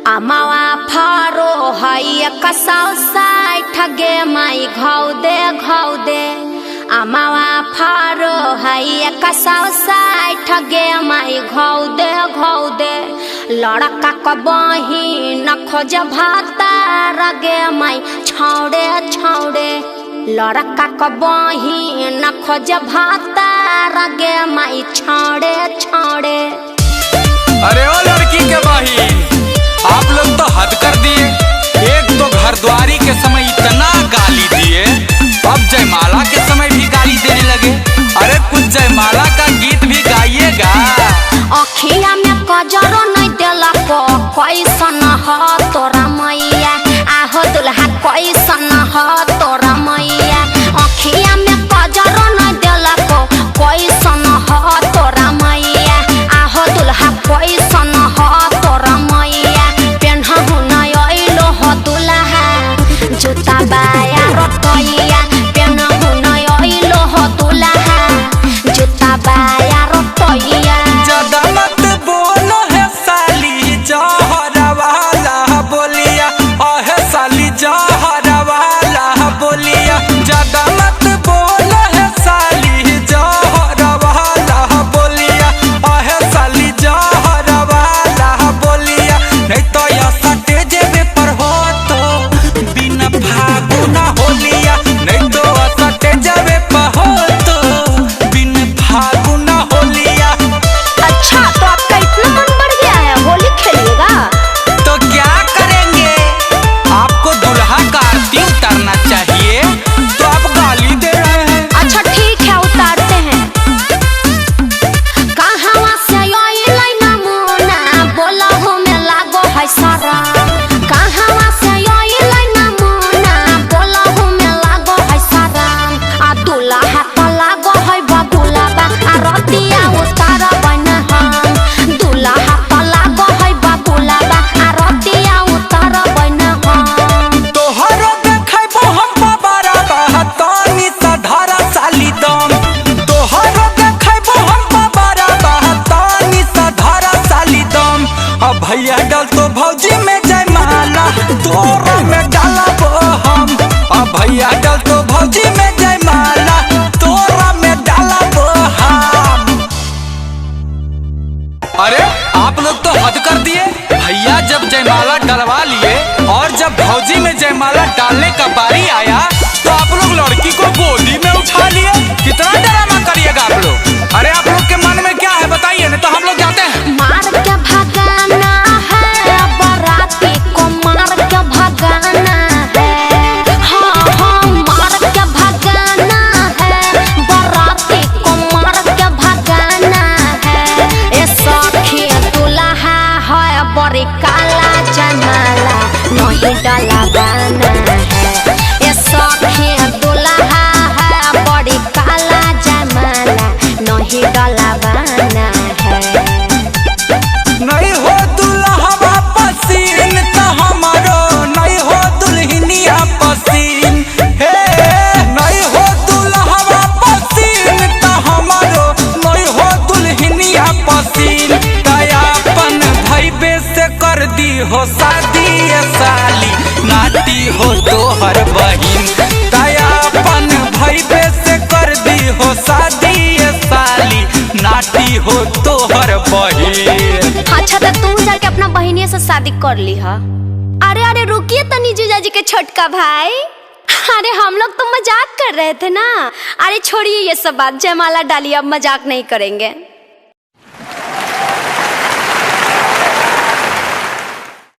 अमावा फारो है कसाव साई ठगे माई घाव दे अमावा फारो है कसाव साई ठगे माई घाव दे लड़का क बहिन खोज भाता रगे माई छौड़े लड़का क बहिन खोज भाता रगे माई छौड़े। अरे ओ लड़की के बहिन, आप लोग तो हद कर दिए। एक तो घरद्वारी के समय इतना गाली दिए, अब जयमाला के समय भी गाली देने लगे। अरे कुछ जयमाला का गीत भी गाइएगा। अखिया में कजरो नहीं देला को कैसन ह तोरा मैया, आहो दुल्हा कैसन ह तोरा मैया। अखिया में कजरो नहीं देला को कैसन ह तोरा मैया, आहो दुल्हा कैसन ह तोरा मैया। पेन्हहु नहीं अइलो ह दुल्हा जूता बाया रतैया, पेन्हहु नहीं अइलो ह दुल्हा जूता बाया रतैया। ज्यादा मत बोलो है साली जहर वाला बोलिया, अहे साली जहर वाला बोलिया। ज्यादा मत बोलो है साली जहर वाला बोलिया, अहे साली जहर वाला बोलिया। नहीं तो या सटे जेबे पर हो तो बिना फागुना होलिया, नहीं तो सटे जेबे पर हो तो बिना फागुना होलिया। अच्छा तो आपका इतना मन बढ़ गया है, होली खेलिएगा? तो क्या करेंगे, आपको दुल्हा का आरती उतारना चाहिए तो आप गाली दे रहे हैं। अच्छा ठीक है उतारते हैं। कहाँ से अइलै नमूना बोलहु में लागो है सारा, कहाँ से अइलै नमूना बोलहु में लागो है सारा। आ दुल्हा तो लागो है बबुलाबा, आ रतिया उतारबै न हम। दुल्हा तो लागो है बबुलाबा, आ रतिया उतारबै न हम। तोहरो देखैबो हम बाबरा बहतानी सधारा साली दम, तोहरो देखैबो हम बाबरा बहतानी सधारा साली दम। अब भैया डल तो भौजी में जयमाला तोरा में डालब हम, अब भैया डल तो भौजी में जयमाला तोरा में डालब हम। अरे आप लोग तो हद कर दिए। भैया जब जयमाला डलवा लिए और जब भौजी में जयमाला डालने का बारी आया तो आप लोग लड़की को गोदी में उठा लिए। कितना ड्रामा करिएगा आप लोग। अरे आप लोग के मन में क्या है बताइए, नहीं तो हम लोग जाते हैं। मार के भगाना है बराती को, मार के भगाना है। हाँ मार के भगाना है बराती को, मार के भगाना है। ए सखी दुल्हा है बड़ी काला जयमाला नहीं डलवाना है। ए सखी दुल्हा है बड़ी काला जयमाला नहीं डलवाना है। नहीं हो दुल्हा पसीन तो हमारो नहीं हो दुल्हनिया पसीन। हे नहीं हो दुल्हा पसीन तो हमारो नहीं हो दुल्हनिया पसीन। दयापन भैबे से कर दी हो शादी ये साली, नाटी हो तोहर बहिन। दयापन भैबे से कर दी हो शादी ये साली, नाटी हो तोहर बहिन। अच्छा तो तू जाके अपना बहिनिया से शादी कर ली हा। अरे रुकिए तनी जीजाजी के छोटका भाई, अरे हम लोग तो मजाक कर रहे थे ना। अरे छोड़िए ये सब बात, जयमाला डालिए, अब मजाक नहीं करेंगे।